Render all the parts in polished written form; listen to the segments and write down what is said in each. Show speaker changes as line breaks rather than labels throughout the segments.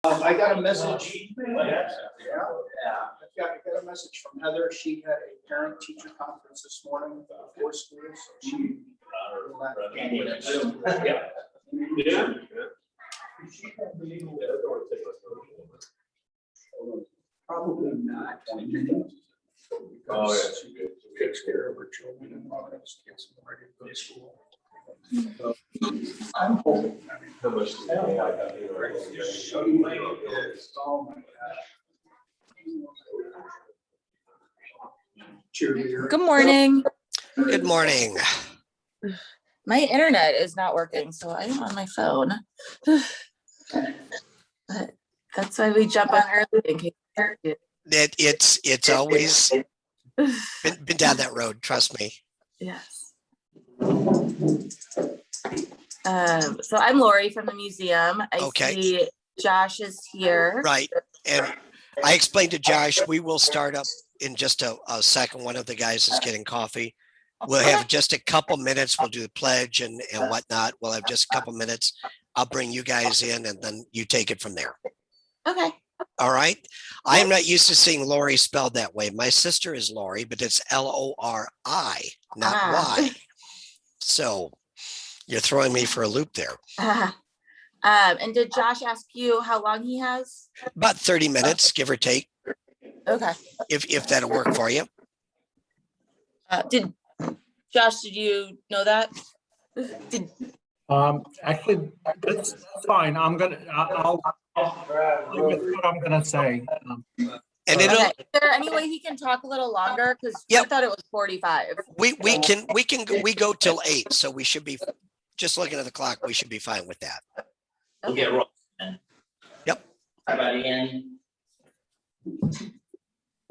I got a message. I got a message from Heather. She had a parent-teacher conference this morning before school, so she.
Yeah.
Probably not.
Oh, yeah.
She takes care of her children and all that, gets them ready to go to school. So, I'm hoping.
How much?
Oh my God. Cheerleader.
Good morning.
Good morning.
My internet is not working, so I'm on my phone. But that's why we jump on early in case
It's always been down that road. Trust me.
Yes. So I'm Lori from the museum. I
Okay.
see Josh is here.
Right. And I explained to Josh, we will start up in just a second. One of the guys is getting coffee. We'll have just a couple minutes. We'll do the pledge and whatnot. We'll have just a couple minutes. I'll bring you guys in and then you take it from there.
Okay.
All right. I am not used to seeing Lori spelled that way. My sister is Lori, but it's Lori, not Y. So you're throwing me for a loop there.
And did Josh ask you how long he has?
About 30 minutes, give or take,
Okay.
if that'll work for you.
Did you know that?
Actually, that's fine. I'll go with what I'm gonna say.
And it'll,
Okay. Is there any way he can talk a little longer? Because I
Yep.
thought it was 45.
we go till 8, so we should be, just looking at the clock, we should be fine with that.
We'll get rolling.
Yep.
Everybody in. We'll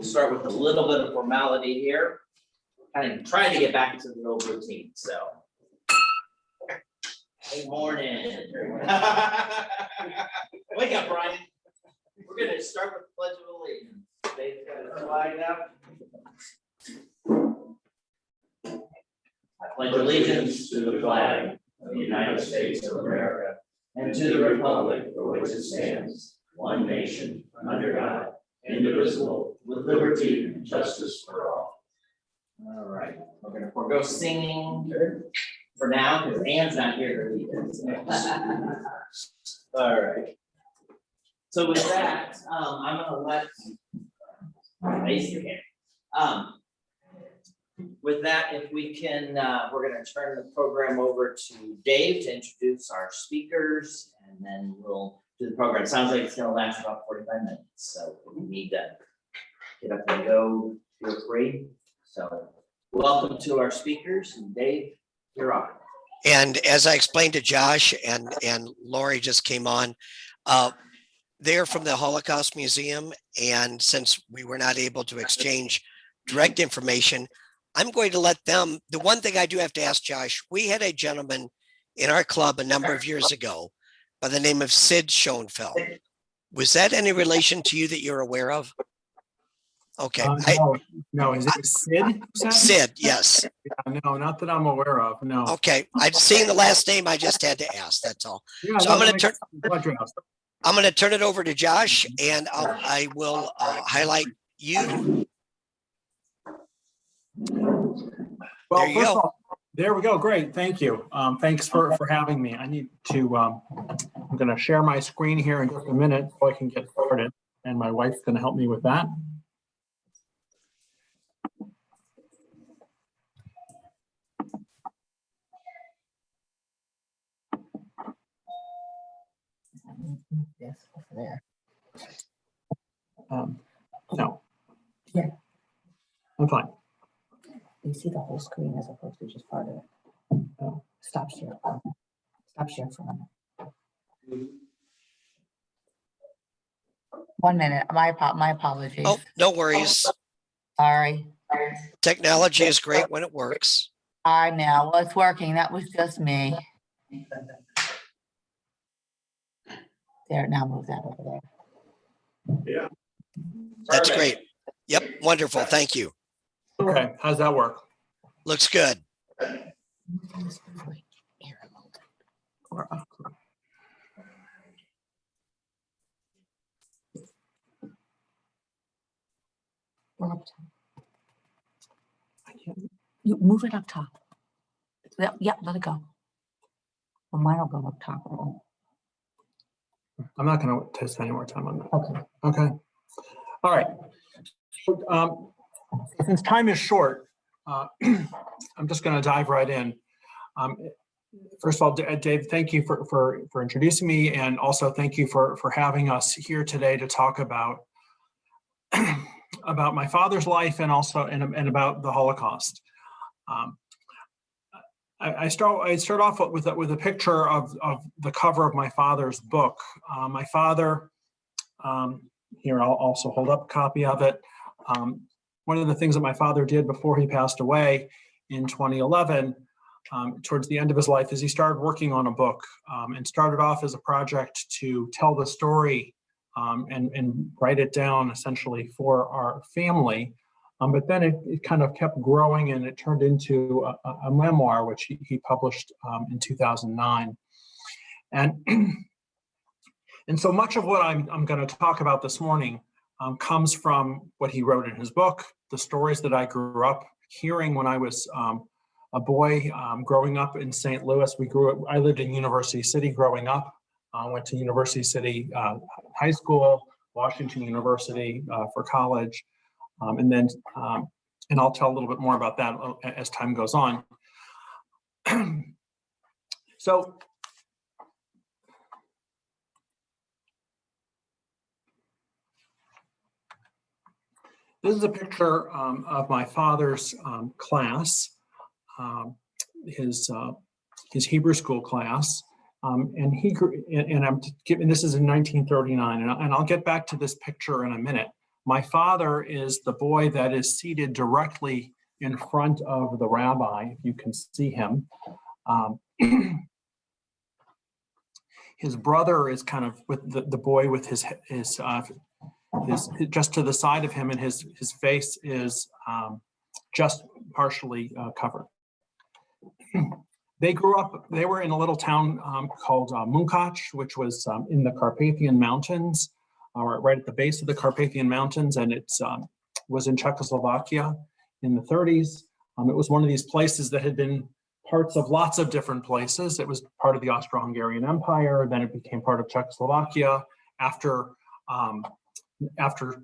start with a little bit of formality here. Kind of trying to get back to the old routine, so. Good morning. Wake up, Brian. We're gonna start with the Pledge of Allegiance. Dave's got his flag up. I pledge allegiance to the flag of the United States of America and to the republic for which it stands, one nation, under God, indivisible, with liberty and justice for all. All right, we're gonna forego singing for now, because Ann's not here to lead us. All right. So with that, I'm gonna let basically, with that, if we can, we're gonna turn the program over to Dave to introduce our speakers, and then we'll do the program. Sounds like it's gonna last about 45 minutes, so if we need to get up and go, feel free. So welcome to our speakers, and Dave, you're on.
And as I explained to Josh and Lori just came on, they're from the Holocaust Museum. And since we were not able to exchange direct information, I'm going to let them, the one thing I do have to ask Josh, we had a gentleman in our club a number of years ago by the name of Sid Schoenfeld. Was that any relation to you that you're aware of? Okay.
No, is it Sid?
Sid, yes.
Yeah, no, not that I'm aware of, no.
Okay. I've seen the last name. I just had to ask. That's all.
Yeah,
So
no,
I'm going to
turn.
turn it over to Josh, and I will highlight you.
Well,
There you
first of
go.
all, there we go. Great. Thank you. Thanks for having me. I need to, I'm going to share my screen here in just a minute so I can get started. And my wife's going to help me with that.
Yes, over there.
No.
Yeah.
I'm fine.
You see the whole screen as opposed to just part of it.
Oh.
Stop share. Stop share for a minute. 1 minute. My apologies.
Oh, no worries.
Sorry.
Technology is great when it works.
I know. Well, it's working. That was just me. There, now move that over there.
Yeah.
That's great. Yep. Wonderful. Thank you.
Okay. How's that work?
Looks good.
Or up. up top. You move it up top. Yeah, let it go. Well, mine will go up top.
I'm not going to spend any more time on that.
Okay.
Okay. All right. So, since time is short, I'm just going to dive right in. First of all, Dave, thank you for introducing me, and also thank you for having us here today to talk about about my father's life and also and about the Holocaust. I start off with a picture of the cover of my father's book. My father, here I'll also hold up a copy of it. One of the things that my father did before he passed away in 2011, towards the end of his life, is he started working on a book, and started off as a project to tell the story and write it down essentially for our family. But then it kind of kept growing, and it turned into a memoir, which he published in 2009. And and so much of what I'm going to talk about this morning comes from what he wrote in his book, the stories that I grew up hearing when I was a boy growing up in St. Louis. I lived in University City growing up. Went to University City High School, Washington University for college, and then and I'll tell a little bit more about that as time goes on. So this is a picture of my father's class, his Hebrew school class. And he grew, and I'm giving, this is in 1939, and I'll get back to this picture in a minute. My father is the boy that is seated directly in front of the rabbi, if you can see him. His brother is kind of with the boy with his just to the side of him, and his face is just partially covered. They grew up, they were in a little town called Munkach, which was in the Carpathian Mountains, right at the base of the Carpathian Mountains, and it was in Czechoslovakia in the 30s. It was one of these places that had been parts of lots of different places. It was part of the Austro-Hungarian Empire, then it became part of Czechoslovakia. After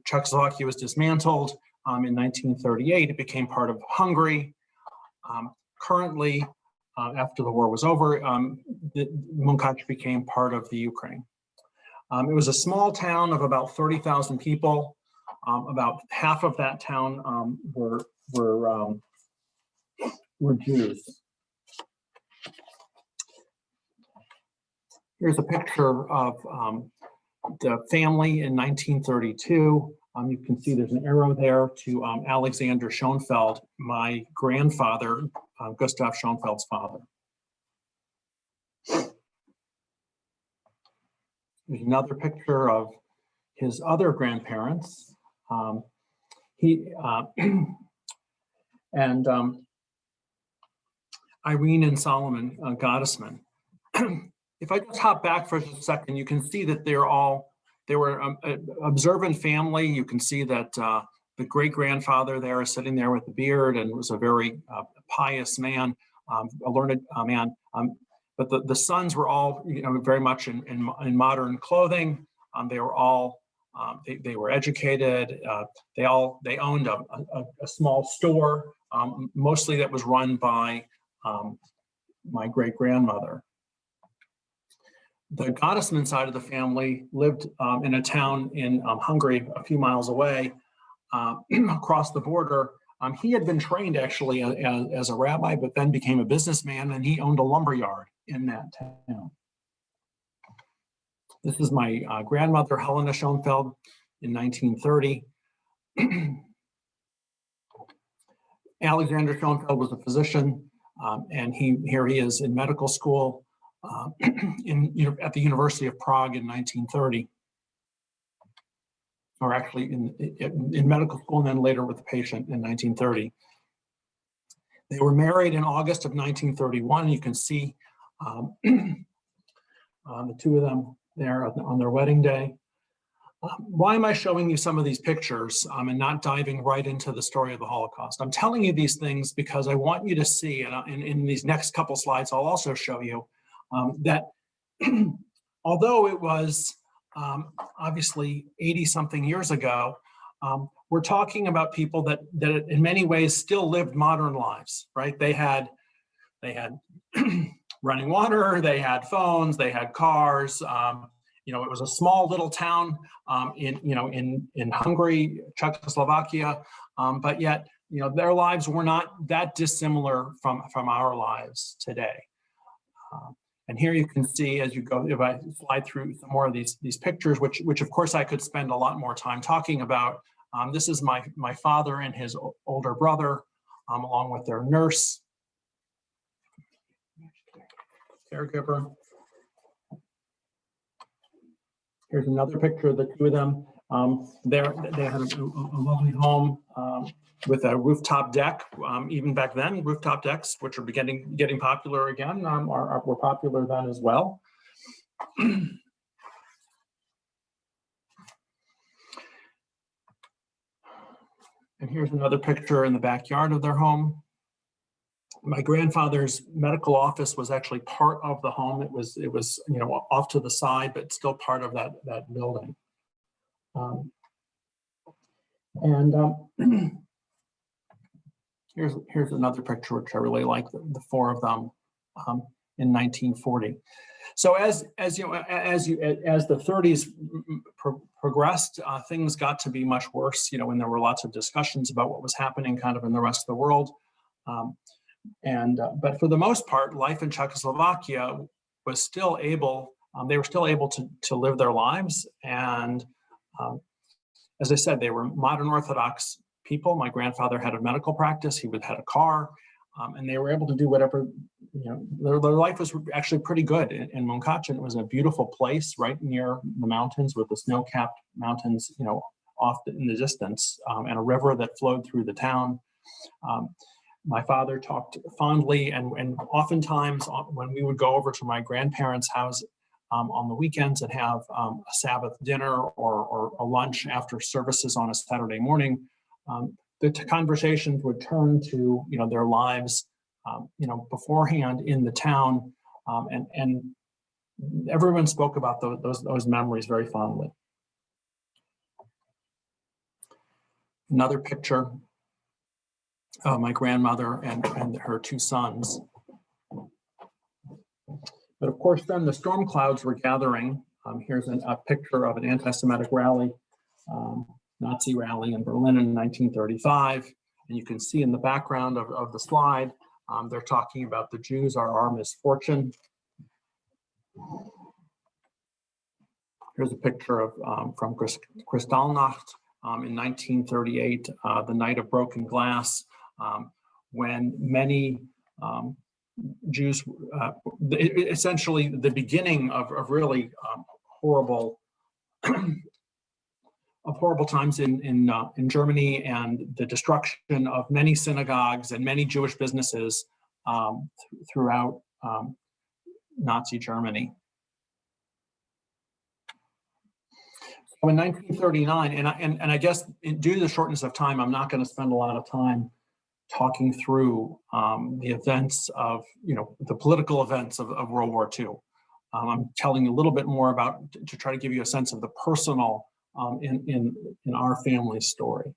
Czechoslovakia was dismantled in 1938, it became part of Hungary. Currently, after the war was over, Munkach became part of the Ukraine. It was a small town of about 30,000 people. About half of that town were Jews. Here's a picture of the family in 1932. You can see there's an arrow there to Alexander Schoenfeld, my grandfather, Gustav Schoenfeld's father. There's another picture of his other grandparents. And Irene and Solomon Gottesman. If I just hop back for a second, you can see that they were an observant family. You can see that the great-grandfather there is sitting there with a beard and was a very pious man, a learned man. But the sons were all, very much in modern clothing. They were all they were educated. They owned a small store, mostly that was run by my great-grandmother. The Gottesman side of the family lived in a town in Hungary, a few miles away, across the border. He had been trained actually as a rabbi, but then became a businessman, and he owned a lumber yard in that town. This is my grandmother, Helena Schoenfeld, in 1930. Alexander Schoenfeld was a physician, and here he is in medical school at the University of Prague in 1930, or actually in medical school, and then later with the patient in 1930. They were married in August of 1931. You can see the two of them there on their wedding day. Why am I showing you some of these pictures and not diving right into the story of the Holocaust? I'm telling you these things because I want you to see, and in these next couple slides, I'll also show you that although it was obviously 80 something years ago, we're talking about people that in many ways still lived modern lives, right? They had running water, they had phones, they had cars. You know, it was a small little town in Hungary, Czechoslovakia, but yet, you know, their lives were not that dissimilar from our lives today. And here you can see, as you go, if I slide through some more of these pictures, which of course I could spend a lot more time talking about. This is my father and his older brother, along with their nurse, caregiver. Here's another picture of the two of them. They had a lovely home with a rooftop deck. Even back then, rooftop decks, which are getting popular again, were popular then as well. And here's another picture in the backyard of their home. My grandfather's medical office was actually part of the home. It was you know, off to the side, but still part of that building. Here's another picture which I really like, the four of them in 1940. So as the 30s progressed, things got to be much worse. You know, when there were lots of discussions about what was happening kind of in the rest of the world. But for the most part, life in Czechoslovakia was still able, they were still able to live their lives. And as I said, they were modern Orthodox people. My grandfather had a medical practice, he had a car, and they were able to do whatever, you know, their life was actually pretty good in Munkac. It was a beautiful place right near the mountains with the snow-capped mountains, you know, off in the distance, and a river that flowed through the town. My father talked fondly, and oftentimes when we would go over to my grandparents' house on the weekends and have a Sabbath dinner or a lunch after services on a Saturday morning, the conversations would turn to, you know, their lives, you know, beforehand in the town, and everyone spoke about those memories very fondly. Another picture of my grandmother and her two sons. But of course, then the storm clouds were gathering. Here's a picture of an anti-Semitic rally, Nazi rally in Berlin in 1935. And you can see in the background of the slide, they're talking about the Jews are our misfortune. Here's a picture of from Kristallnacht in 1938, the night of broken glass, when many Jews, essentially the beginning of really horrible times in Germany, and the destruction of many synagogues and many Jewish businesses throughout Nazi Germany. So in 1939, and I guess due to the shortness of time, I'm not going to spend a lot of time talking through the events of, you know, the political events of World War II. I'm telling you a little bit more about, to try to give you a sense of the personal in our family's story.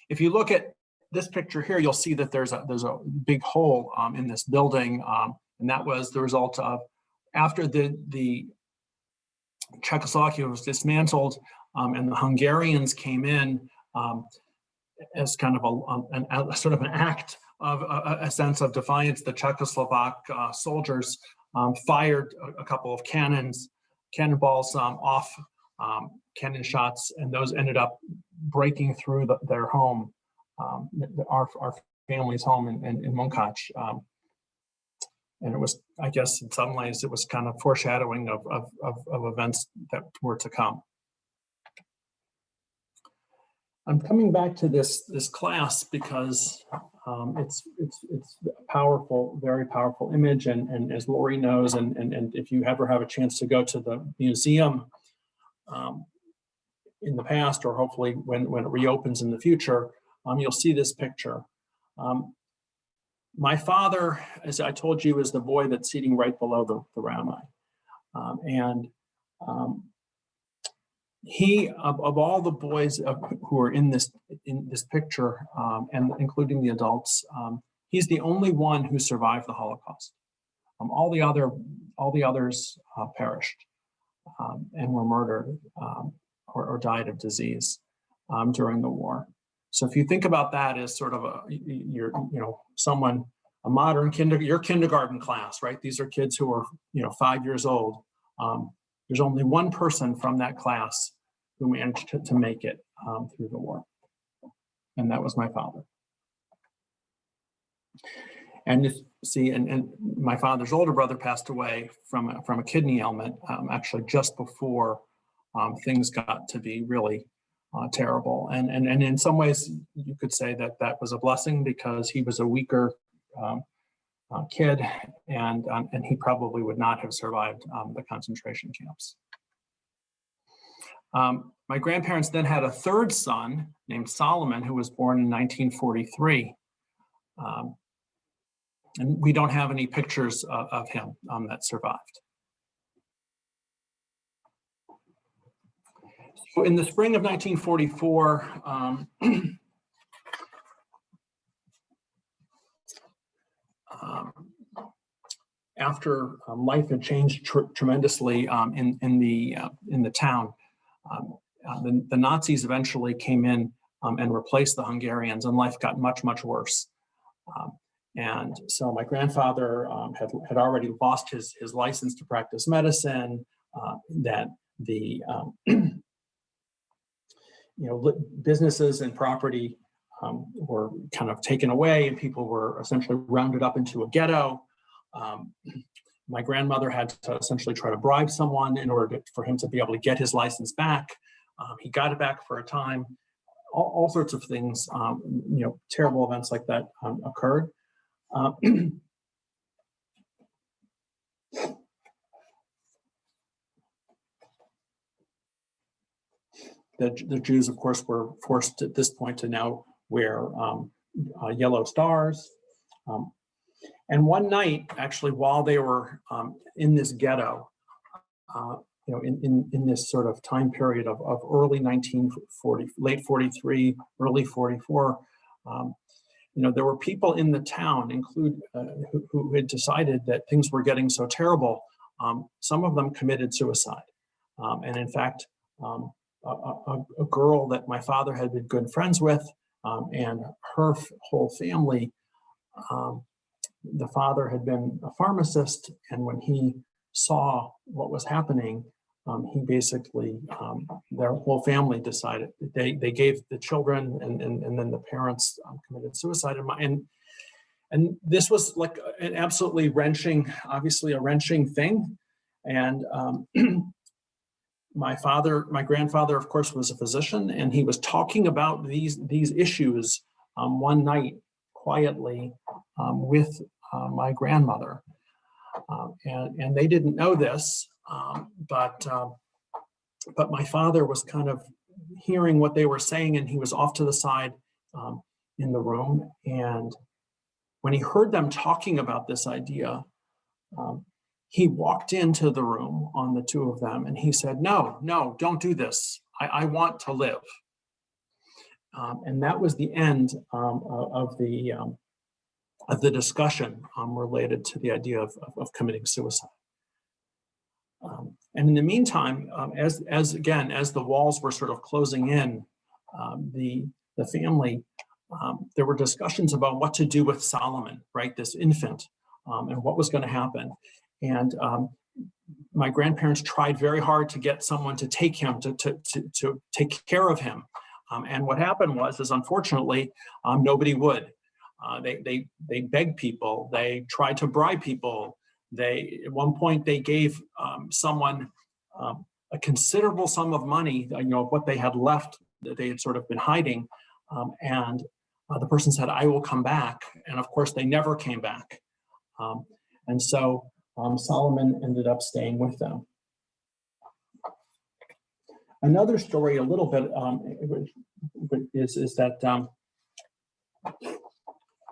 If you look at this picture here, you'll see that there's a big hole in this building, and that was the result of after the Czechoslovakia was dismantled and the Hungarians came in as kind of a sort of an act of a sense of defiance. The Czechoslovak soldiers fired a couple of cannonballs off, cannon shots, and those ended up breaking through their home, our family's home in Munkac. And it was, I guess, in some ways, it was kind of foreshadowing of events that were to come. I'm coming back to this class because it's a powerful, very powerful image, and as Lori knows, and if you ever have a chance to go to the museum in the past, or hopefully when it reopens in the future, you'll see this picture. My father, as I told you, is the boy that's sitting right below the rabbi. He, of all the boys who are in this picture, and including the adults, he's the only one who survived the Holocaust. All the others perished and were murdered or died of disease during the war. So if you think about that as sort of a modern your kindergarten class, right? These are kids who are 5 years old. There's only one person from that class who managed to make it through the war, and that was my father. And and my father's older brother passed away from a kidney ailment, actually just before things got to be really terrible. And in some ways, you could say that was a blessing, because he was a weaker kid, and he probably would not have survived the concentration camps. My grandparents then had a third son named Solomon, who was born in 1943. And we don't have any pictures of him that survived. So in the spring of 1944, after life had changed tremendously in the town, the Nazis eventually came in and replaced the Hungarians, and life got much, much worse. And so my grandfather had already lost his license to practice medicine. That the businesses and property were kind of taken away, and people were essentially rounded up into a ghetto. My grandmother had to essentially try to bribe someone in order for him to be able to get his license back. He got it back for a time. All sorts of things, terrible events like that occurred. The Jews, of course, were forced at this point to now wear yellow stars. And one night, actually, while they were in this ghetto, in this sort of time period of early 1940, late 43, early 44, there were people in the town, who had decided that things were getting so terrible. Some of them committed suicide, and in fact, a girl that my father had been good friends with, and her whole family. The father had been a pharmacist, and when he saw what was happening, he basically, their whole family decided they gave the children, and then the parents committed suicide. And this was like an absolutely obviously a wrenching thing. And my grandfather, of course, was a physician, and he was talking about these issues one night quietly with my grandmother, and they didn't know this, but my father was kind of hearing what they were saying, and he was off to the side in the room. And when he heard them talking about this idea, he walked into the room on the two of them, and he said, "No, don't do this. I want to live." And that was the end of the discussion related to the idea of committing suicide. And in the meantime, as the walls were sort of closing in, the family, there were discussions about what to do with Solomon, right, this infant, and what was going to happen. And my grandparents tried very hard to get someone to take him, to take care of him. And what happened is unfortunately, nobody would. They begged people. They tried to bribe people. At one point, they gave someone a considerable sum of money, what they had left that they had sort of been hiding. And the person said, "I will come back." And of course, they never came back. And so Solomon ended up staying with them. Another story, a little bit, is that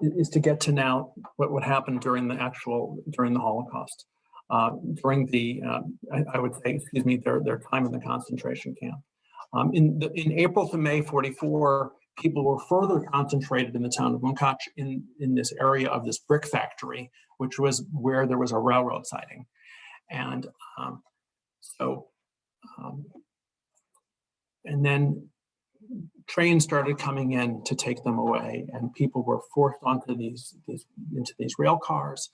is to get to now what would happen during the Holocaust, during the I would say, excuse me, their time in the concentration camp. In April to May 44, people were further concentrated in the town of Munkac in this area of this brick factory, which was where there was a railroad siding, and and then trains started coming in to take them away, and people were forced onto these rail cars,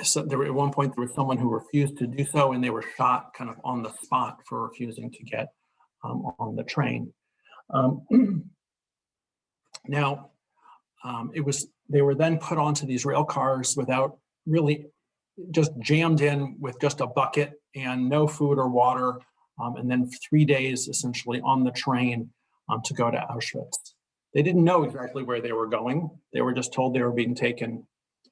so there were, at one point there was someone who refused to do so, and they were shot kind of on the spot for refusing to get on the train. Now, they were then put onto these rail cars without really, just jammed in with just a bucket and no food or water, and then 3 days essentially on the train to go to Auschwitz. They didn't know exactly where they were going. They were just told they were being taken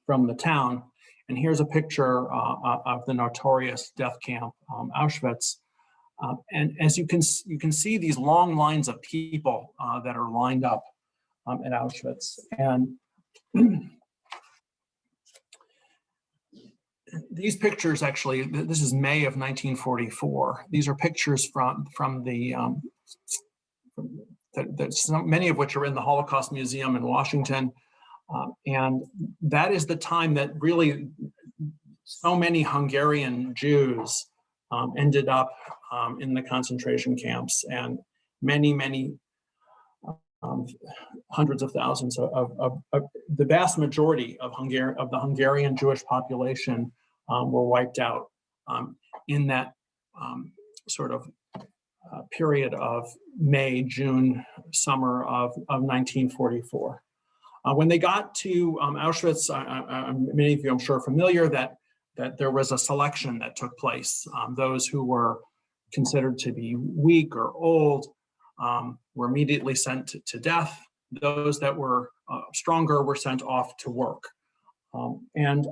from the town. And here's a picture of the notorious death camp, Auschwitz. And as you can see these long lines of people that are lined up at Auschwitz. And these pictures, actually, this is May of 1944. These are pictures from many of which are in the Holocaust Museum in Washington. And that is the time that really so many Hungarian Jews ended up in the concentration camps, and many hundreds of thousands of the vast majority of the Hungarian Jewish population were wiped out in that sort of period of May, June, summer of 1944. When they got to Auschwitz, many of you I'm sure are familiar that there was a selection that took place. Those who were considered to be weak or old were immediately sent to death. Those that were stronger were sent off to work. And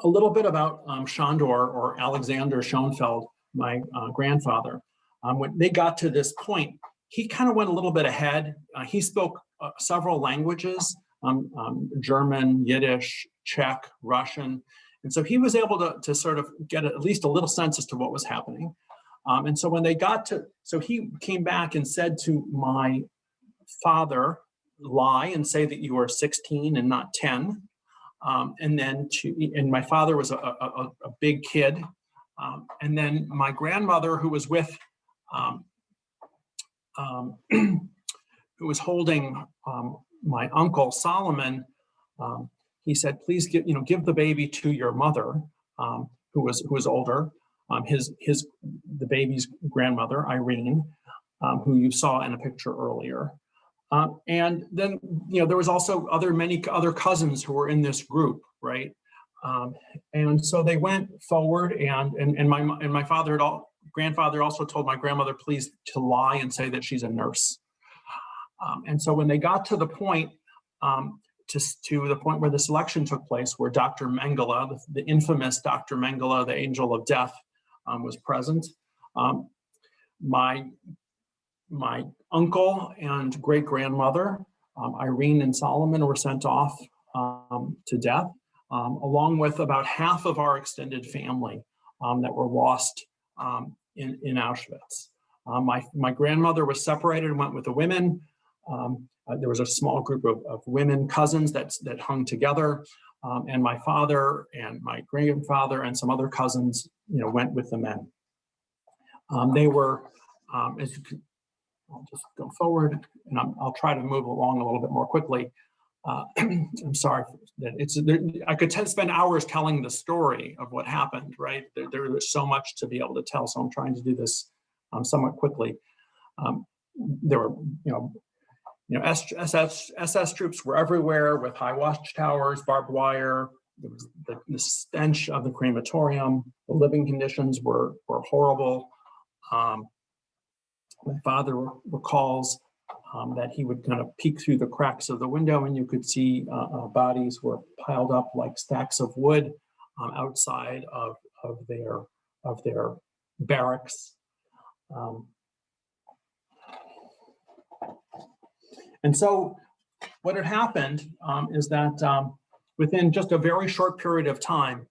a little bit about Shandor, or Alexander Schoenfeld, my grandfather. When they got to this point, he kind of went a little bit ahead. He spoke several languages, German, Yiddish, Czech, Russian. And so he was able to sort of get at least a little sense as to what was happening. And so when they got to, so he came back and said to my father, lie and say that you are 16 and not 10. And my father was a big kid. And then my grandmother, who was with, who was holding my uncle Solomon, he said, please give the baby to your mother, who was older, the baby's grandmother, Irene, who you saw in a picture earlier. And then, there was also many other cousins who were in this group, right? And so they went forward, and my grandfather also told my grandmother, please, to lie and say that she's a nurse. And so when they got to the point, to the point where the selection took place, where Dr. Mengele, the infamous Dr. Mengele, the angel of death, was present, my uncle and great grandmother, Irene and Solomon, were sent off to death, along with about half of our extended family that were lost in Auschwitz. My grandmother was separated and went with the women. There was a small group of women cousins that hung together, and my father and my grandfather and some other cousins, went with the men. They were, as you can, I'll just go forward, and I'll try to move along a little bit more quickly. I'm sorry that I could spend hours telling the story of what happened, right? There was so much to be able to tell, so I'm trying to do this somewhat quickly. There were, SS troops were everywhere with high watchtowers, barbed wire. There was the stench of the crematorium. The living conditions were horrible. My father recalls that he would kind of peek through the cracks of the window, and you could see bodies were piled up like stacks of wood outside of their barracks. And so what had happened is that within just a very short period of time,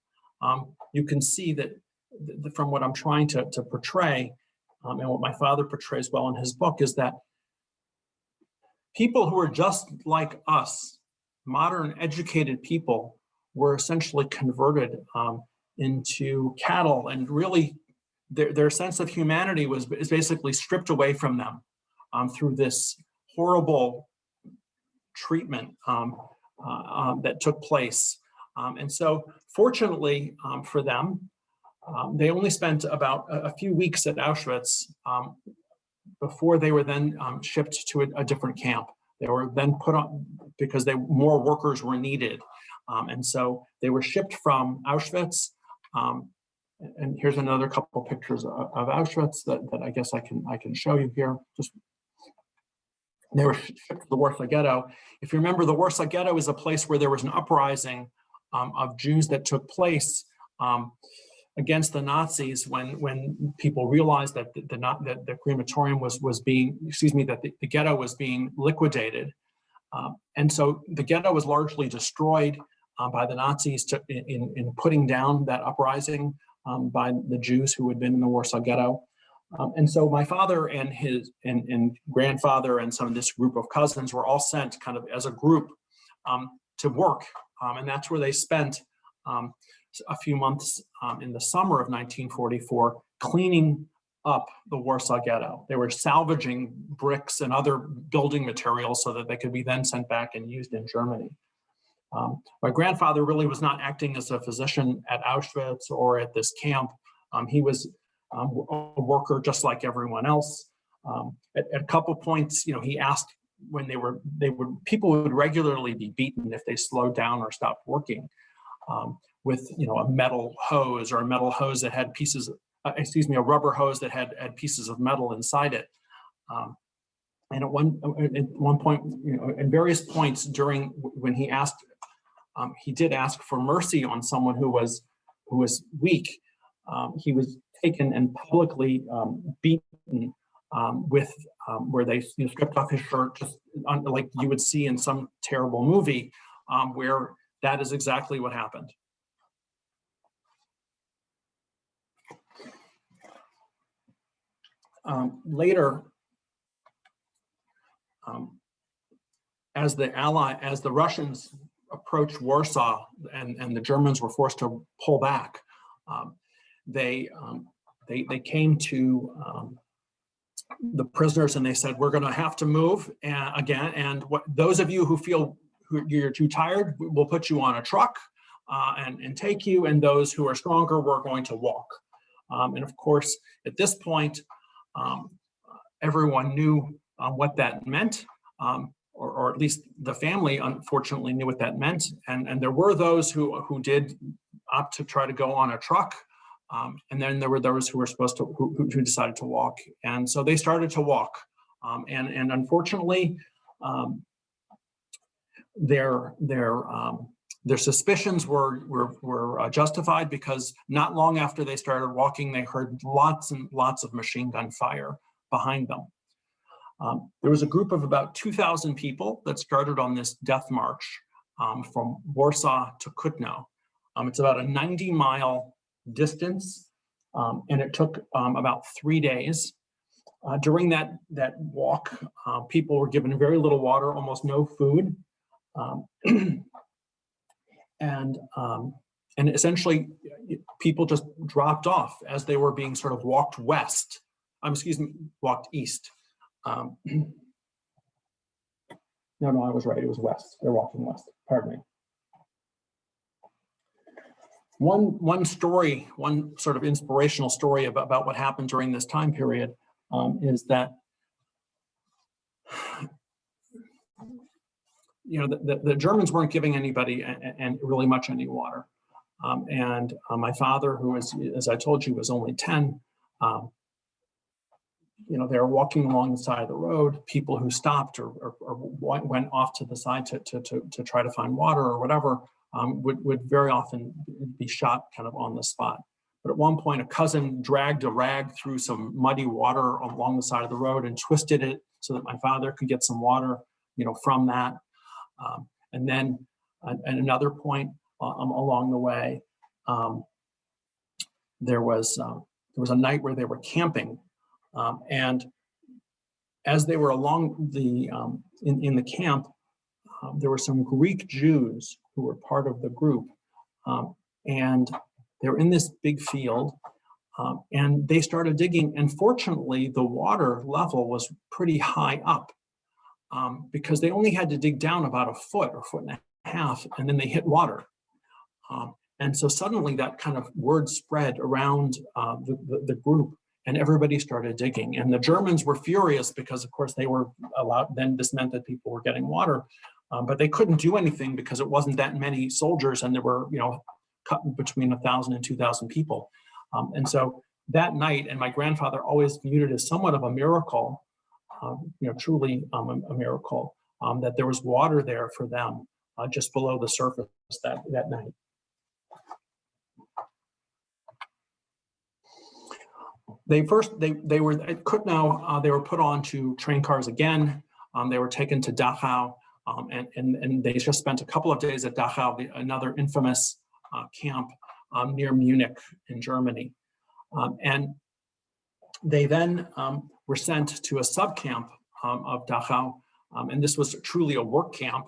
you can see that from what I'm trying to portray, and what my father portrays well in his book, is that people who are just like us, modern educated people, were essentially converted into cattle, and really their sense of humanity is basically stripped away from them through this horrible treatment that took place. And so fortunately for them, they only spent about a few weeks at Auschwitz before they were then shipped to a different camp. They were then put on because more workers were needed. And so they were shipped from Auschwitz. And here's another couple pictures of Auschwitz that I guess I can show you here. They were shipped to the Warsaw Ghetto. If you remember, the Warsaw Ghetto is a place where there was an uprising of Jews that took place against the Nazis when people realized that the crematorium was being, that the ghetto was being liquidated. And so the ghetto was largely destroyed by the Nazis in putting down that uprising by the Jews who had been in the Warsaw Ghetto. And so my father and his grandfather and some of this group of cousins were all sent kind of as a group to work. And that's where they spent a few months in the summer of 1944 cleaning up the Warsaw Ghetto. They were salvaging bricks and other building materials so that they could be then sent back and used in Germany. My grandfather really was not acting as a physician at Auschwitz or at this camp. He was a worker just like everyone else. At a couple points, he asked when people would regularly be beaten if they slowed down or stopped working with a metal hose or a metal hose that had pieces, a rubber hose that had pieces of metal inside it. And at one point, at various points during when he asked, he did ask for mercy on someone who was weak. He was taken and publicly beaten with where they stripped off his shirt, just like you would see in some terrible movie, where that is exactly what happened. Later, as the Russians approached Warsaw and the Germans were forced to pull back, they came to the prisoners and they said, we're going to have to move again. And those of you who feel you're too tired, we'll put you on a truck and take you. And those who are stronger, we're going to walk. And of course, at this point, everyone knew what that meant, or at least the family, unfortunately, knew what that meant. And there were those who did opt to try to go on a truck. And then there were those who were who decided to walk. And so they started to walk. And unfortunately, their suspicions were justified, because not long after they started walking, they heard lots and lots of machine gun fire behind them. There was a group of about 2,000 people that started on this death march from Warsaw to Kutno. It's about a 90-mile distance, and it took about 3 days. During that walk, people were given very little water, almost no food. And essentially, people just dropped off as they were being sort of walked west. Walked east. No, I was right. It was west. They're walking west. Pardon me. One story, one sort of inspirational story about what happened during this time period is that the Germans weren't giving anybody and really much any water. And my father, who was, as I told you, was only 10, they were walking along the side of the road. People who stopped or went off to the side to try to find water or whatever would very often be shot kind of on the spot. But at one point, a cousin dragged a rag through some muddy water along the side of the road and twisted it so that my father could get some water, from that. And then at another point along the way, there was a night where they were camping, and as they were along the in the camp, there were some Greek Jews who were part of the group, and they were in this big field, and they started digging. And fortunately, the water level was pretty high up, because they only had to dig down about a foot or foot and a half, and then they hit water. And so suddenly that kind of word spread around the group, and everybody started digging. And the Germans were furious because, of course, they were allowed, then this meant that people were getting water, but they couldn't do anything because it wasn't that many soldiers, and there were, cut between 1,000 and 2,000 people. And so that night, and my grandfather always viewed it as somewhat of a miracle, truly a miracle, that there was water there for them just below the surface that night. They were at Kutno, they were put onto train cars again. They were taken to Dachau, and they just spent a couple of days at Dachau, another infamous camp near Munich in Germany. And they then were sent to a subcamp of Dachau, and this was truly a work camp,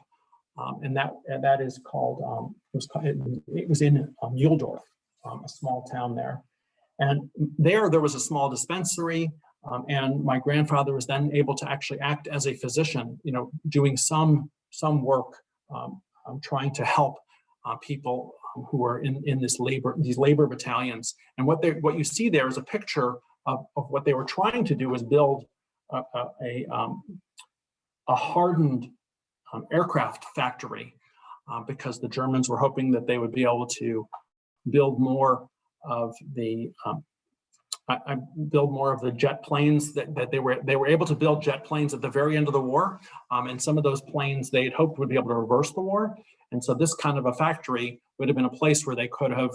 and that is called, it was in Muhldorf, a small town there. And there was a small dispensary, and my grandfather was then able to actually act as a physician, doing some work, trying to help people who were in these labor battalions. And what you see there is a picture of what they were trying to do, was build a hardened aircraft factory, because the Germans were hoping that they would be able to build more of the jet planes that they were able to build jet planes at the very end of the war, and some of those planes they had hoped would be able to reverse the war. And so this kind of a factory would have been a place where they could have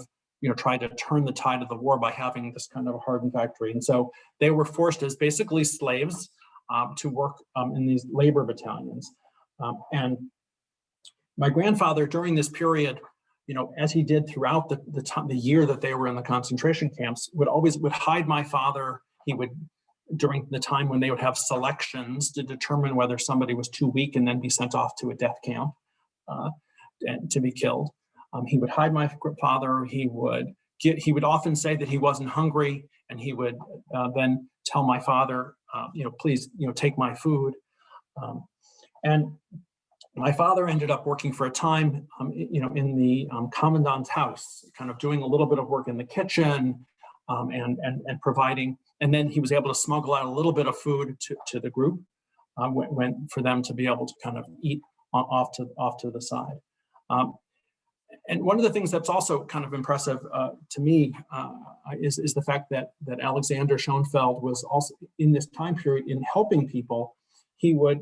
tried to turn the tide of the war by having this kind of a hardened factory. And so they were forced as basically slaves to work in these labor battalions. And my grandfather, during this period, as he did throughout the year that they were in the concentration camps, would hide my father. He would, during the time when they would have selections to determine whether somebody was too weak and then be sent off to a death camp and to be killed. He would hide my father. He would often say that he wasn't hungry, and he would then tell my father, please, take my food. And my father ended up working for a time, in the commandant's house, kind of doing a little bit of work in the kitchen, and providing. And then he was able to smuggle out a little bit of food to the group, for them to be able to kind of eat off to the side. And one of the things that's also kind of impressive to me is the fact that Alexander Schoenfeld was also in this time period in helping people. He would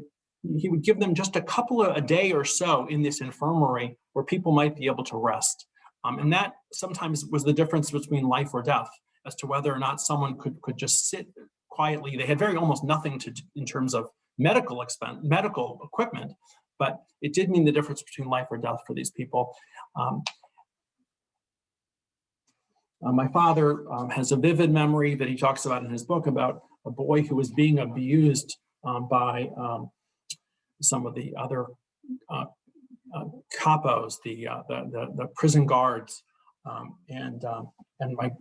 give them just a day or so in this infirmary where people might be able to rest. And that sometimes was the difference between life or death, as to whether or not someone could just sit quietly. They had almost nothing to do in terms of medical equipment, but it did mean the difference between life or death for these people. My father has a vivid memory that he talks about in his book about a boy who was being abused by some of the other capos, the prison guards, and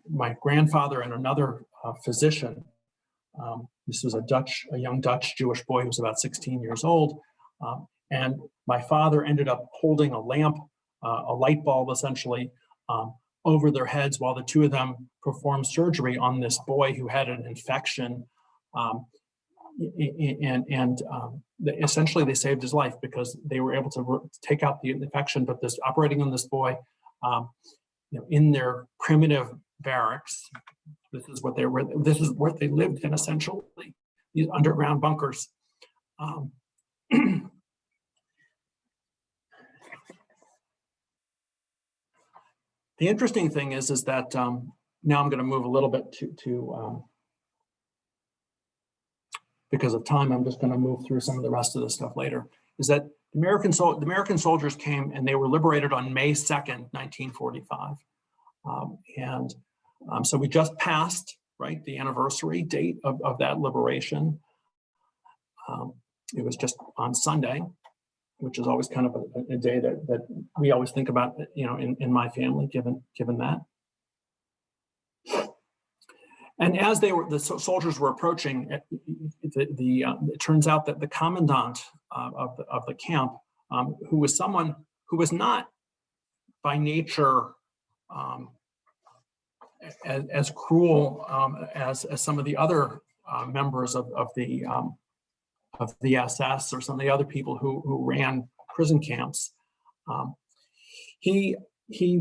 my grandfather and another physician. This was a young Dutch Jewish boy who was about 16 years old, and my father ended up holding a lamp, a light bulb essentially, over their heads while the two of them performed surgery on this boy who had an infection. Essentially they saved his life because they were able to take out the infection, but this operating on this boy, in their primitive barracks, this is what they lived in, essentially, these underground bunkers. The interesting thing is that now I'm going to move a little bit because of time, I'm just going to move through some of the rest of the stuff later, is that the American soldiers came and they were liberated on May 2nd, 1945. So we just passed, right, the anniversary date of that liberation. It was just on Sunday, which is always kind of a day that we always think about, you know, in my family, given that. And as the soldiers were approaching, it turns out that the commandant of the camp, who was someone who was not by nature as cruel as some of the other members of the SS or some of the other people who ran prison camps, he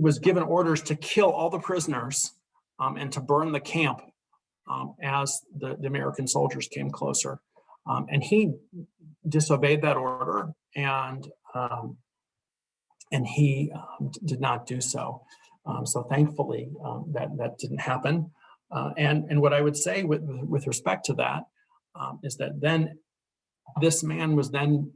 was given orders to kill all the prisoners and to burn the camp as the American soldiers came closer. And he disobeyed that order, and he did not do so. So thankfully, that didn't happen. And what I would say with respect to that is that then this man was then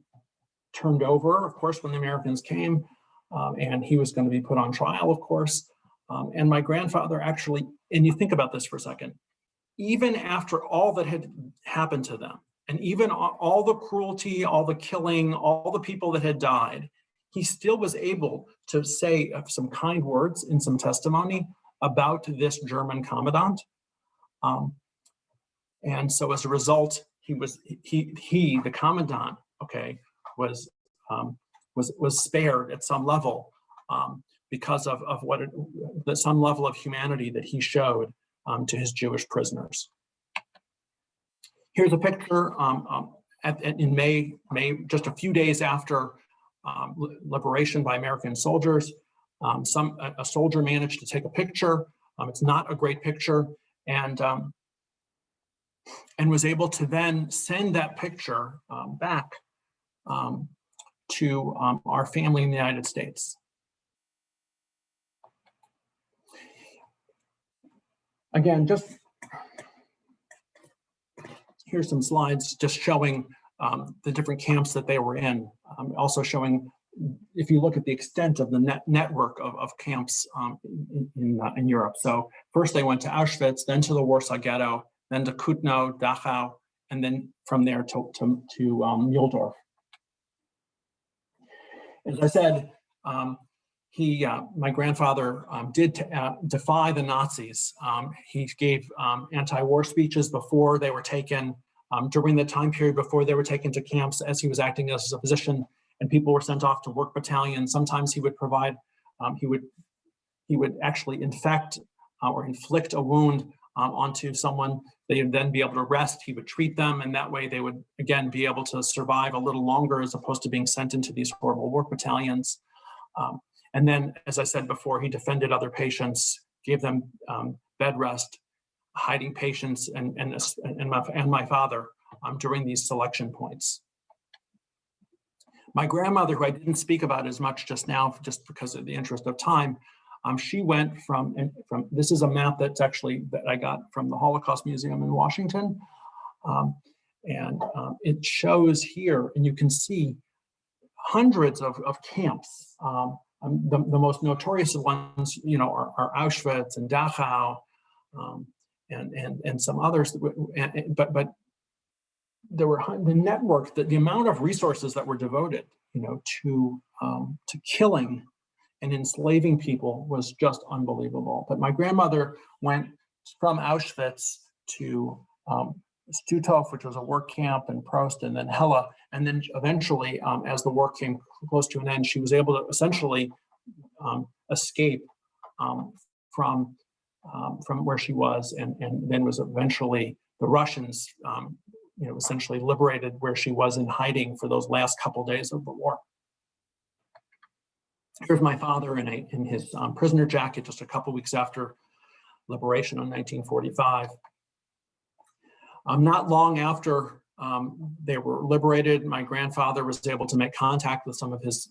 turned over, of course, when the Americans came, and he was going to be put on trial, of course. And my grandfather actually, and you think about this for a second, even after all that had happened to them, and even all the cruelty, all the killing, all the people that had died, he still was able to say some kind words in some testimony about this German commandant. And so as a result, the commandant, okay, was spared at some level because of some level of humanity that he showed to his Jewish prisoners. Here's a picture in May, just a few days after liberation by American soldiers. A soldier managed to take a picture. It's not a great picture, and was able to then send that picture back to our family in the United States. Again, just here's some slides just showing the different camps that they were in. Also showing, if you look at the extent of the network of camps in Europe. So first they went to Auschwitz, then to the Warsaw Ghetto, then to Kutno, Dachau, and then from there to Muhldorf. As I said, my grandfather did defy the Nazis. He gave anti-war speeches before they were taken, during the time period before they were taken to camps, as he was acting as a physician, and people were sent off to work battalions. Sometimes he would provide, he would actually infect or inflict a wound onto someone. They would then be able to rest. He would treat them, and that way they would again be able to survive a little longer, as opposed to being sent into these horrible work battalions. And then, as I said before, he defended other patients, gave them bed rest, hiding patients and my father during these selection points. My grandmother, who I didn't speak about as much just now, just because of the interest of time, she went from, this is a map that I got from the Holocaust Museum in Washington. It shows here, and you can see hundreds of camps. The most notorious ones, you know, are Auschwitz and Dachau, and some others. But there were the network, the amount of resources that were devoted, you know, to killing and enslaving people was just unbelievable. But my grandmother went from Auschwitz to Stutthof, which was a work camp, and Prost, and then Hella. And then eventually, as the war came close to an end, she was able to essentially escape from where she was, and then was eventually, the Russians, you know, essentially liberated where she was in hiding for those last couple days of the war. Here's my father in his prisoner jacket just a couple weeks after liberation in 1945. Not long after they were liberated, my grandfather was able to make contact with some of his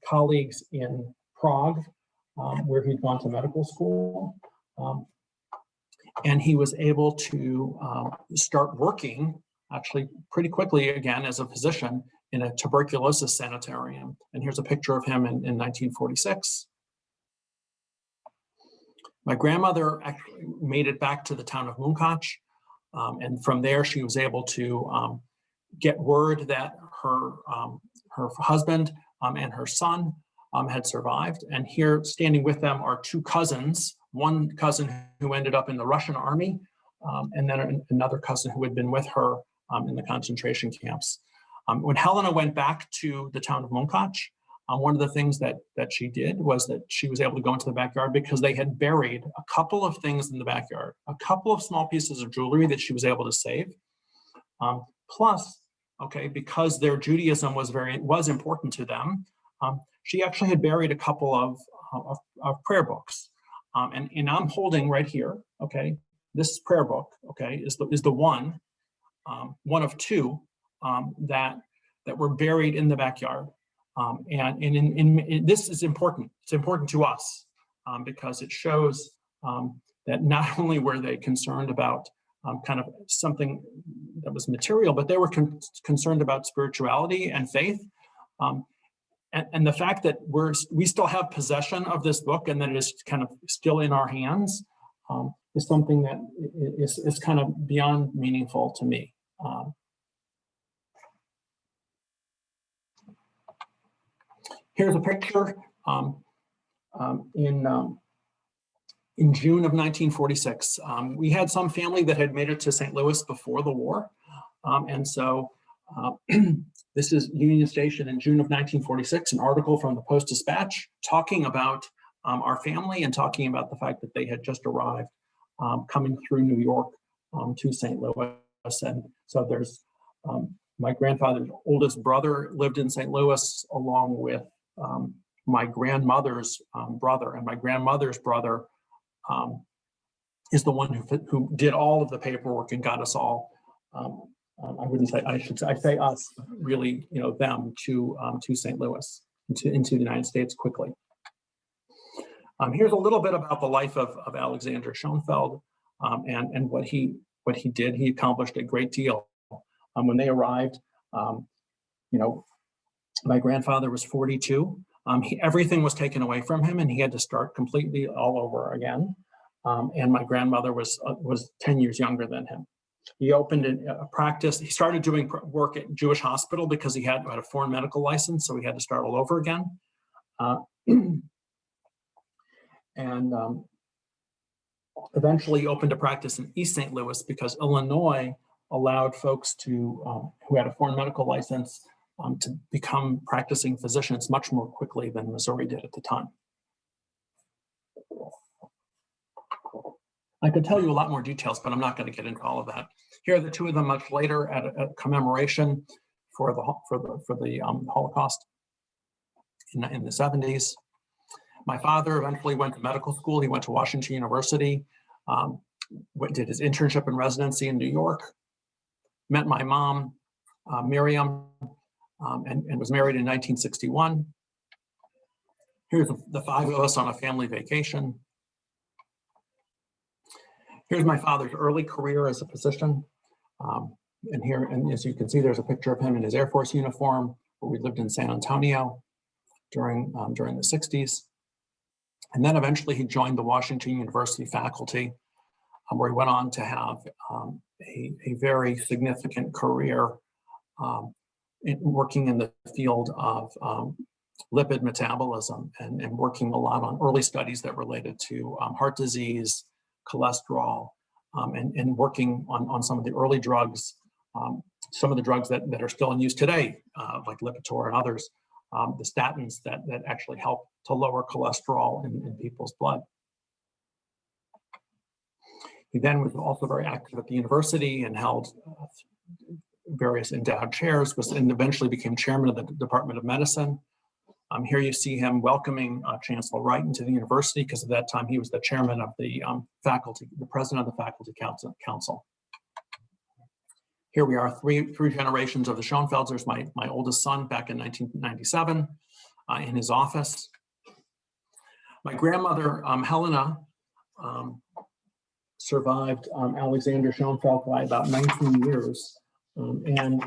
colleagues in Prague, where he'd gone to medical school. And he was able to start working actually pretty quickly again as a physician in a tuberculosis sanitarium. And here's a picture of him in 1946. My grandmother actually made it back to the town of Munkac. And from there, she was able to get word that her husband and her son had survived. And here standing with them are two cousins, one cousin who ended up in the Russian army, and then another cousin who had been with her in the concentration camps. When Helena went back to the town of Munkac, one of the things that she did was that she was able to go into the backyard because they had buried a couple of things in the backyard, a couple of small pieces of jewelry that she was able to save. Plus, okay, because their Judaism was important to them, she actually had buried a couple of prayer books. And I'm holding right here, okay, this prayer book, okay, is the one of two that were buried in the backyard. And this is important. It's important to us because it shows that not only were they concerned about kind of something that was material, but they were concerned about spirituality and faith. And the fact that we still have possession of this book and that it is kind of still in our hands is something that is kind of beyond meaningful to me. Here's a picture in June of 1946. We had some family that had made it to St. Louis before the war. And so this is Union Station in June of 1946, an article from the Post-Dispatch talking about our family and talking about the fact that they had just arrived coming through New York to St. Louis. And so there's my grandfather's oldest brother lived in St. Louis along with my grandmother's brother, and my grandmother's brother is the one who did all of the paperwork and got us all. I wouldn't say I say us, really, them to St. Louis, into the United States quickly. Here's a little bit about the life of Alexander Schoenfeld and what he did. He accomplished a great deal. When they arrived, my grandfather was 42. Everything was taken away from him, and he had to start completely all over again. And my grandmother was 10 years younger than him. He opened a practice. He started doing work at Jewish Hospital because he had a foreign medical license, so he had to start all over again. And eventually opened a practice in East St. Louis because Illinois allowed folks who had a foreign medical license to become practicing physicians much more quickly than Missouri did at the time. I could tell you a lot more details, but I'm not going to get into all of that. Here are the two of them much later at a commemoration for the Holocaust in the 70s. My father eventually went to medical school. He went to Washington University, did his internship and residency in New York, met my mom, Miriam, and was married in 1961. Here's the five of us on a family vacation. Here's my father's early career as a physician. And as you can see, there's a picture of him in his Air Force uniform, where we lived in San Antonio during the 60s. And then eventually he joined the Washington University faculty, where he went on to have a very significant career working in the field of lipid metabolism and working a lot on early studies that related to heart disease, cholesterol, and working on some of the early drugs, some of the drugs that are still in use today, like Lipitor and others, the statins that actually help to lower cholesterol in people's blood. He then was also very active at the university and held various endowed chairs, and eventually became chairman of the Department of Medicine. Here you see him welcoming Chancellor Wright into the university, because at that time he was the chairman of the faculty, the president of the faculty council. Here we are, three generations of the Schoenfelds. There's my oldest son back in 1997 in his office. My grandmother, Helena, survived Alexander Schoenfeld by about 19 years. And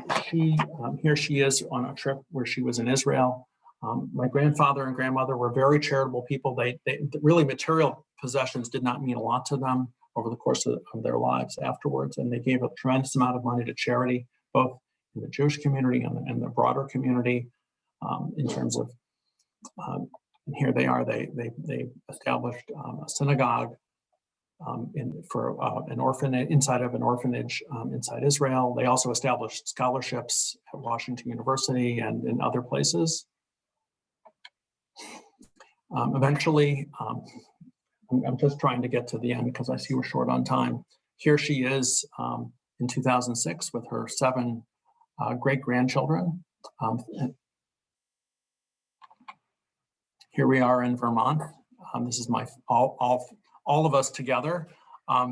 here she is on a trip where she was in Israel. My grandfather and grandmother were very charitable people. They really, material possessions did not mean a lot to them over the course of their lives afterwards. And they gave a tremendous amount of money to charity, both in the Jewish community and the broader community, in terms of, and here they are, they established a synagogue for an orphanage, inside of an orphanage inside Israel. They also established scholarships at Washington University and in other places. Eventually, I'm just trying to get to the end because I see we're short on time. Here she is in 2006 with her 7 great-grandchildren. Here we are in Vermont. This is all of us together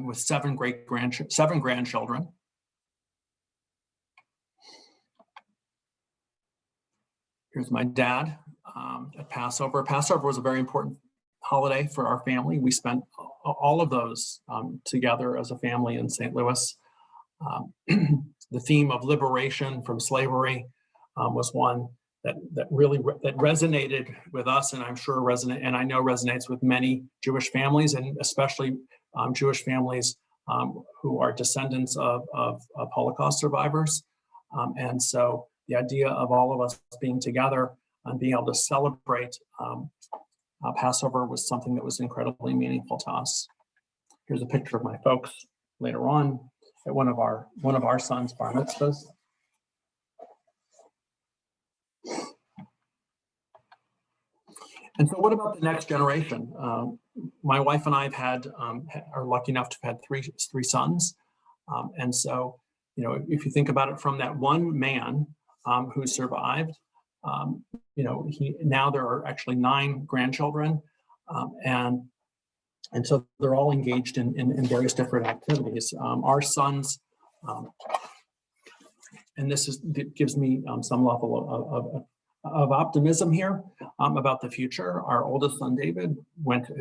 with 7 grandchildren. Here's my dad at Passover. Passover was a very important holiday for our family. We spent all of those together as a family in St. Louis. The theme of liberation from slavery was one that really resonated with us, and I'm sure I know resonates with many Jewish families, and especially Jewish families who are descendants of Holocaust survivors. And so the idea of all of us being together and being able to celebrate Passover was something that was incredibly meaningful to us. Here's a picture of my folks later on at one of our sons' bar mitzvahs. And so what about the next generation? My wife and I are lucky enough to have had three sons. And so, if you think about it from that one man who survived, now there are actually 9 grandchildren. And so they're all engaged in various different activities. Our sons, and it gives me some level of optimism here about the future. Our oldest son, David,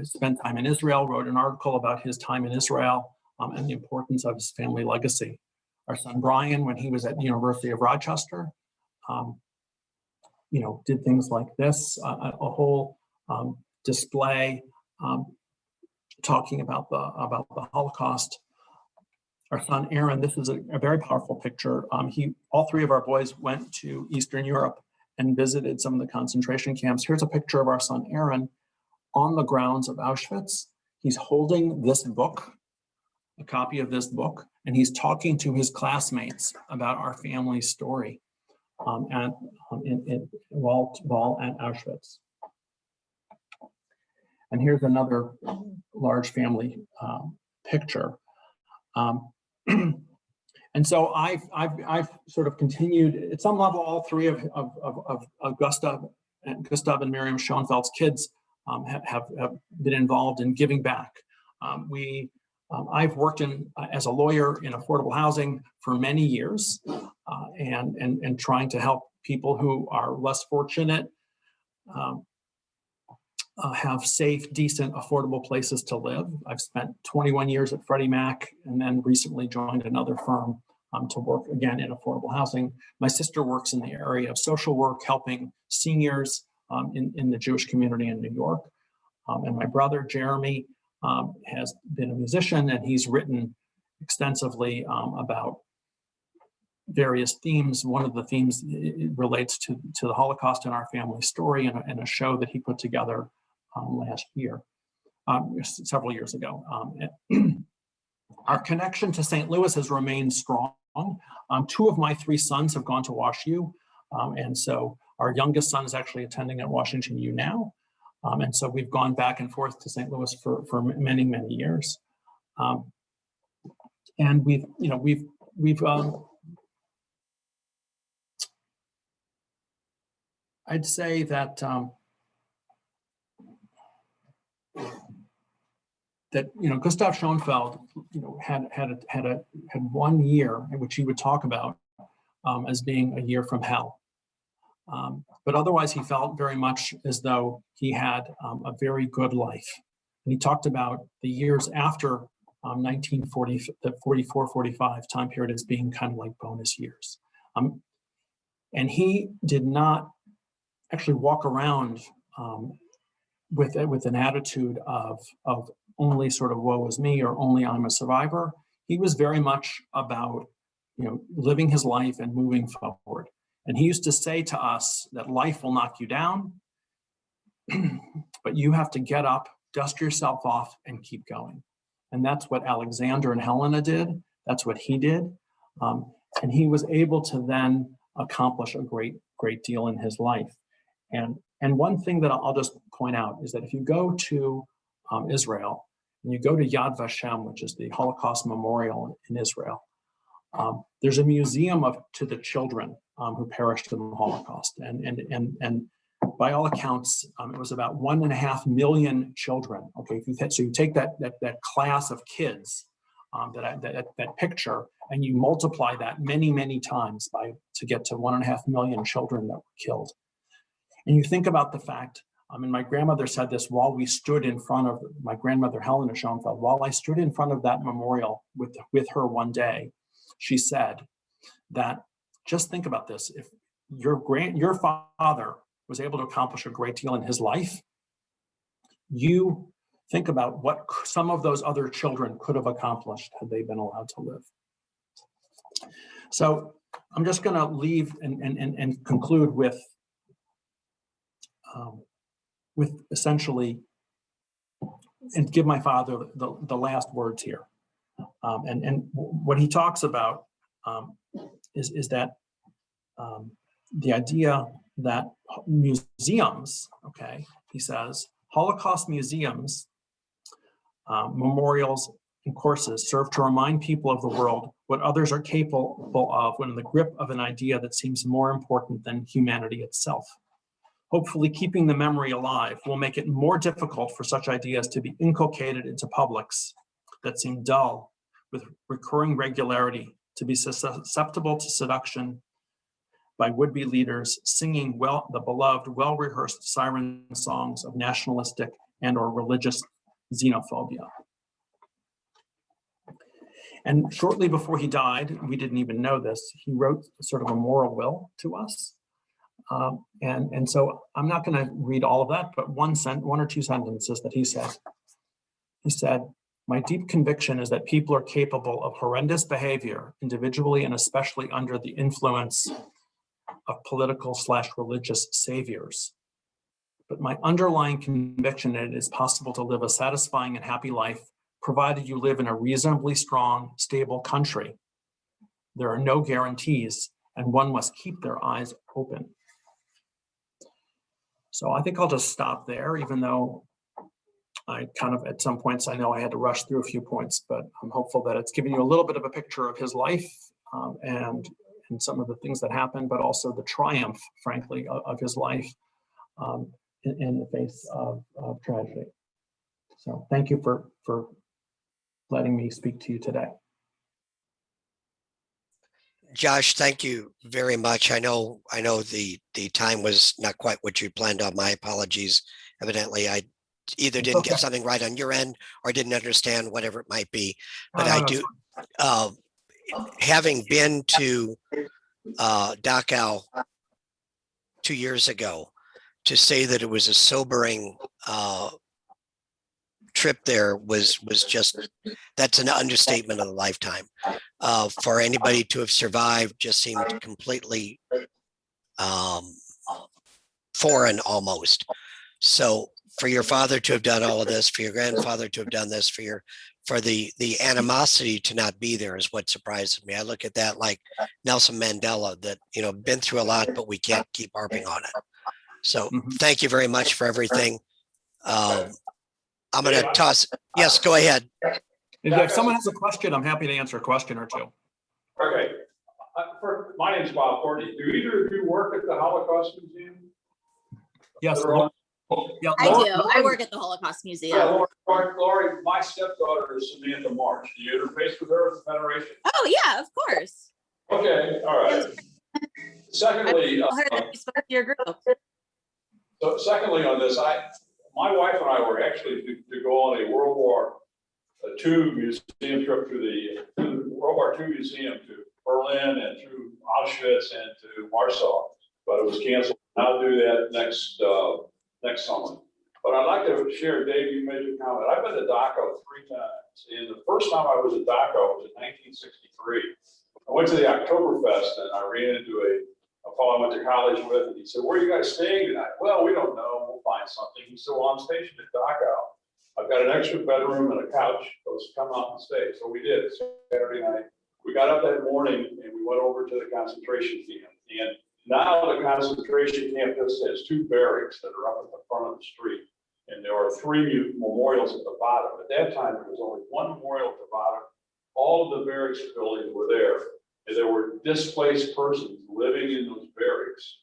spent time in Israel, wrote an article about his time in Israel and the importance of his family legacy. Our son, Brian, when he was at the University of Rochester, did things like this, a whole display talking about the Holocaust. Our son, Aaron, this is a very powerful picture. All 3 of our boys went to Eastern Europe and visited some of the concentration camps. Here's a picture of our son, Aaron, on the grounds of Auschwitz. He's holding this book, a copy of this book, and he's talking to his classmates about our family's story while at Auschwitz. And here's another large family picture. And so I've sort of continued at some level. All 3 of Gustav and Miriam Schoenfeld's kids have been involved in giving back. I've worked as a lawyer in affordable housing for many years, and trying to help people who are less fortunate have safe, decent, affordable places to live. I've spent 21 years at Freddie Mac, and then recently joined another firm to work again in affordable housing. My sister works in the area of social work, helping seniors in the Jewish community in New York. And my brother, Jeremy, has been a musician, and he's written extensively about various themes. One of the themes relates to the Holocaust in our family story, and a show that he put together last year, several years ago. Our connection to St. Louis has remained strong. 2 of my 3 sons have gone to WashU, and so our youngest son is actually attending at Washington U now. And so we've gone back and forth to St. Louis for many, many years. And we've I'd say that Gustav Schoenfeld had 1 year in which he would talk about as being a year from hell. But otherwise, he felt very much as though he had a very good life. And he talked about the years after 1940, the 44, 45 time period as being kind of like bonus years. And he did not actually walk around with an attitude of only sort of woe is me or only I'm a survivor. He was very much about, living his life and moving forward. And he used to say to us that life will knock you down, but you have to get up, dust yourself off, and keep going. And that's what Alexander and Helena did. That's what he did. And he was able to then accomplish a great deal in his life. And one thing that I'll just point out is that if you go to Israel and you go to Yad Vashem, which is the Holocaust Memorial in Israel, there's a museum to the children who perished in the Holocaust. And by all accounts, it was about 1.5 million children. Okay, so you take that class of kids, that picture, and you multiply that many times to get to 1.5 million children that were killed. And you think about the fact, and my grandmother said this while we stood in front of, my grandmother Helena Schoenfeld, while I stood in front of that memorial with her one day, she said that, just think about this, if your father was able to accomplish a great deal in his life, you think about what some of those other children could have accomplished had they been allowed to live. So I'm just going to leave and conclude with essentially, and give my father the last words here. And what he talks about is that the idea that museums, okay, he says, Holocaust museums, memorials, and courses serve to remind people of the world what others are capable of when in the grip of an idea that seems more important than humanity itself. Hopefully, keeping the memory alive will make it more difficult for such ideas to be inculcated into publics that seem dull with recurring regularity, to be susceptible to seduction by would-be leaders singing the beloved, well-rehearsed siren songs of nationalistic and or religious xenophobia. And shortly before he died, we didn't even know this, he wrote sort of a moral will to us. And so I'm not going to read all of that, but one or two sentences that he said. He said, "My deep conviction is that people are capable of horrendous behavior, individually and especially under the influence of political/religious saviors. But my underlying conviction that it is possible to live a satisfying and happy life, provided you live in a reasonably strong, stable country. There are no guarantees, and one must keep their eyes open." So I think I'll just stop there, even though I kind of, at some points, I know I had to rush through a few points, but I'm hopeful that it's giving you a little bit of a picture of his life and some of the things that happened, but also the triumph, frankly, of his life in the face of tragedy. So thank you for letting me speak to you today.
Josh, thank you very much. I know the time was not quite what you planned on. My apologies. Evidently, I either didn't get something right on your end or didn't understand whatever it might be. But I do, having been to Dachau 2 years ago, to say that it was a sobering trip there was just, that's an understatement of a lifetime. For anybody to have survived just seemed completely foreign almost. So for your father to have done all of this, for your grandfather to have done this, for the animosity to not be there is what surprises me. I look at that like Nelson Mandela, that, been through a lot, but we can't keep harping on it. So thank you very much for everything. I'm going to toss. Yes, go ahead.
If someone has a question, I'm happy to answer a question or two.
Okay. My name's Bob Courtney. Do either of you work at the Holocaust Museum?
Yes. Yeah,
I do. I work at the Holocaust Museum.
Yeah, Lori, my stepdaughter is Samantha March. Do you interface with her at the Federation?
Oh yeah, of course.
Okay, all right. Secondly, so secondly on this, my wife and I were actually to go on a World War a tube museum trip through the World War II museum to Berlin and through Auschwitz and to Warsaw, but it was canceled. I'll do that next summer. But I'd like to share, Dave, you made a comment. I've been to Dachau 3 times. And the first time I was at Dachau was in 1963. I went to the Oktoberfest and I ran into a fellow I went to college with, and he said, "Where are you guys staying tonight?" "Well, we don't know. We'll find something." He said, "Well, I'm stationed at Dachau. I've got an extra bedroom and a couch. Let's come out and stay." So we did. Saturday night. We got up that morning and we went over to the concentration camp. And now the concentration camp just has 2 barracks that are up at the front of the street. And there are 3 memorials at the bottom. At that time, there was only 1 memorial at the bottom. All of the barracks buildings were there. And there were displaced persons living in those barracks.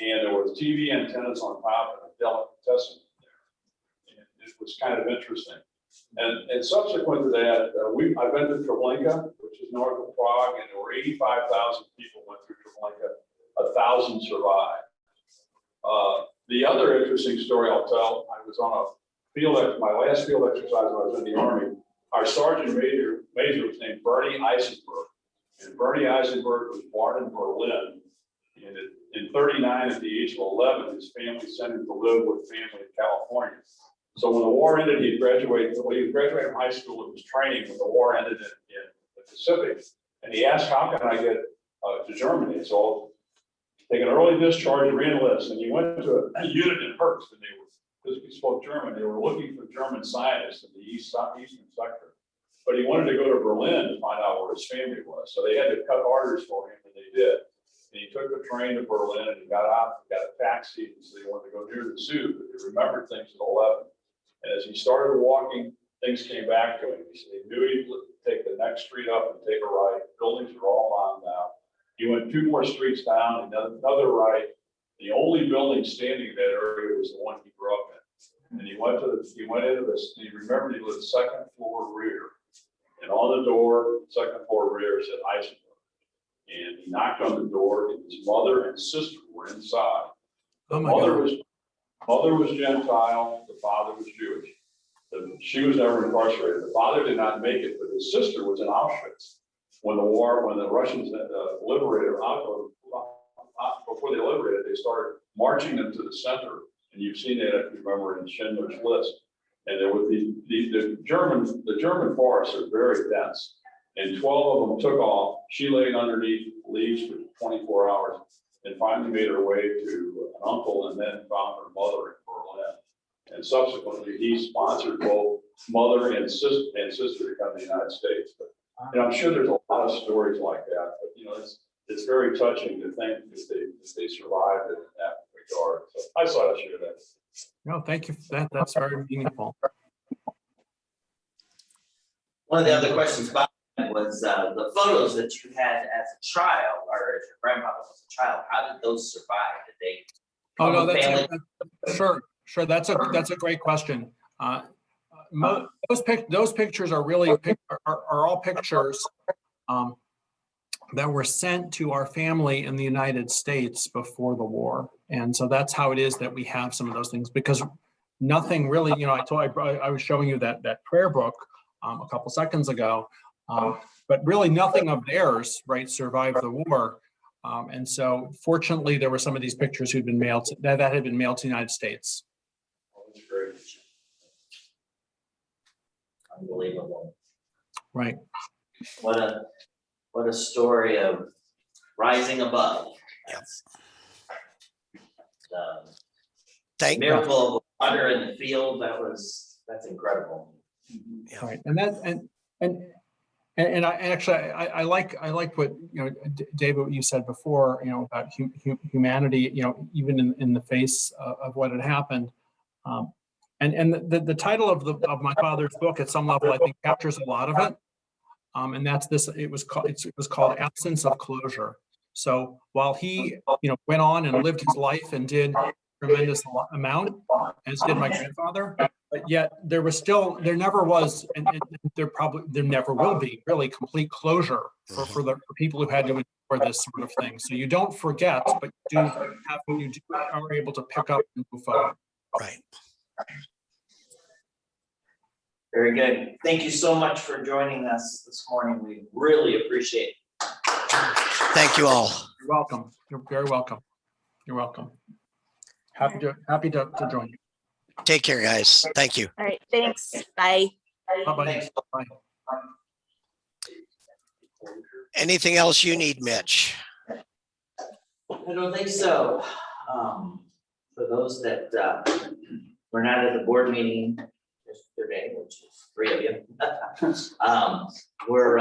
And there was TV antennas on top and a delicatessen there. And it was kind of interesting. And subsequent to that, I've been to Treblinka, which is north of Prague, and there were 85,000 people went through Treblinka. 1,000 survived. The other interesting story I'll tell, I was on my last field exercise when I was in the Army. Our sergeant major was named Bernie Eisenberg. And Bernie Eisenberg was born in Berlin. And in 39, at the age of 11, his family sent him to live with family in California. So when the war ended, he graduated from high school and was training when the war ended in the Pacific. And he asked, "How can I get to Germany?" So take an early discharge and re-enlist, and he went to a unit in Hearst, and because he spoke German, they were looking for German scientists in the eastern sector. But he wanted to go to Berlin to find out where his family was, so they had to cut orders for him, and they did. And he took the train to Berlin, and he got out, and got a taxi, and so they wanted to go near the zoo, but they remembered things at 11. And as he started walking, things came back to him. He knew he'd take the next street up and take a right. Buildings are all bombed out. He went 2 more streets down, another right. The only building standing in that area was the one he grew up in. And he remembered he lived 2nd floor rear. And on the door, 2nd floor rear, said Eisenberg. And he knocked on the door, and his mother and sister were inside. The mother was Gentile, the father was Jewish. She was never incarcerated. The father did not make it, but his sister was in Auschwitz. When the Russians liberated before they liberated, they started marching them to the center. And you've seen that, if you remember, in Schindler's List. And there was the German forests are very dense. And 12 of them took off. She laid underneath leaves for 24 hours and finally made her way to an uncle and then found her mother in Berlin. And subsequently, he sponsored both mother and sister to come to the United States. And I'm sure there's a lot of stories like that, but it's very touching to think that they survived in that regard. So I thought I'd share that.
No, thank you for that. That's very meaningful.
One of the other questions about that was the photos that you had as a child, or as your grandfather was a child. How did those survive? Did they?
Oh no, sure. That's a great question. Those pictures are really are all pictures that were sent to our family in the United States before the war, and so that's how it is that we have some of those things, because nothing really, I was showing you that prayer book a couple seconds ago, but really nothing of theirs, right, survived the war, and so fortunately there were some of these pictures who'd been mailed that had been mailed to the United States.
That's great.
Unbelievable.
Right.
What a story of rising above.
Yes.
The miracle of water in the field, that's incredible.
Yeah.
Right. And I like what, David, what you said before, about humanity, even in the face of what had happened. And the title of my father's book, at some level, I think captures a lot of it. And that's this. It was called Absence of Closure. So while he, went on and lived his life and did tremendous amount, as did my grandfather, but yet there never was, and there never will be really complete closure for people who had to endure this sort of thing. So you don't forget, but you are able to pick up and move forward.
Right.
Very good. Thank you so much for joining us this morning. We really appreciate it.
Thank you all.
You're welcome. You're very welcome. You're welcome. Happy to join you.
Take care, guys. Thank you.
All right, thanks. Bye.
Bye-bye.
Thanks.
Bye.
Anything else you need, Mitch?
I don't think so. For those that were not at the board meeting yesterday, which is 3 of you, we're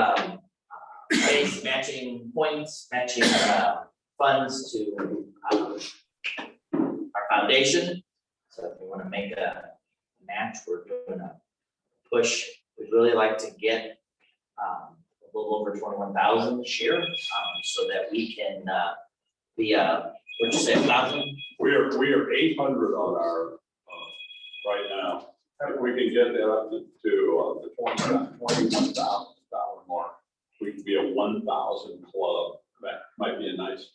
matching points, matching funds to our foundation. So if you want to make a match, we're doing a push. We'd really like to get a little over 21,000 this year, so that we can be what'd you say, 1,000?
We are 800 on our, right now. If we can get that up to the $21,000 mark, we can be a 1,000 club. That might be a nice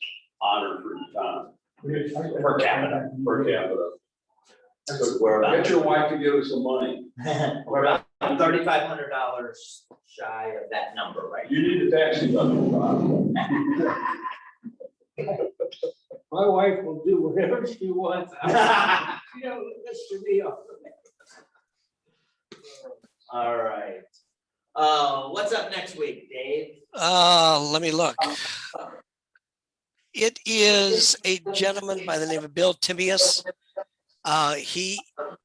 honor for the town.
Per capita.
Per capita. So
We're about-
get your wife to give us some money.
We're about $3,500 shy of that number, right?
You need a taxi budget, Bob.
My wife will do whatever she wants. She don't listen to me.
All right. What's up next week, Dave?
Let me look. It is a gentleman by the name of Bill Timius. He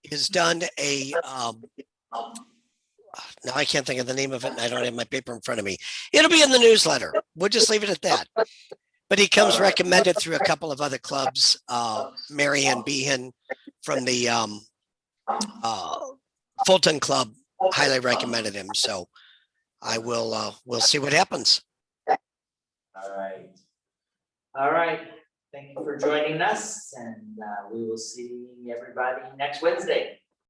has done a, now I can't think of the name of it, and I don't have my paper in front of me. It'll be in the newsletter. We'll just leave it at that. But he comes recommended through a couple of other clubs. Marianne Behan from the Fulton Club highly recommended him. So I will, we'll see what happens.
All right. All right. Thank you for joining us, and we will see everybody next Wednesday.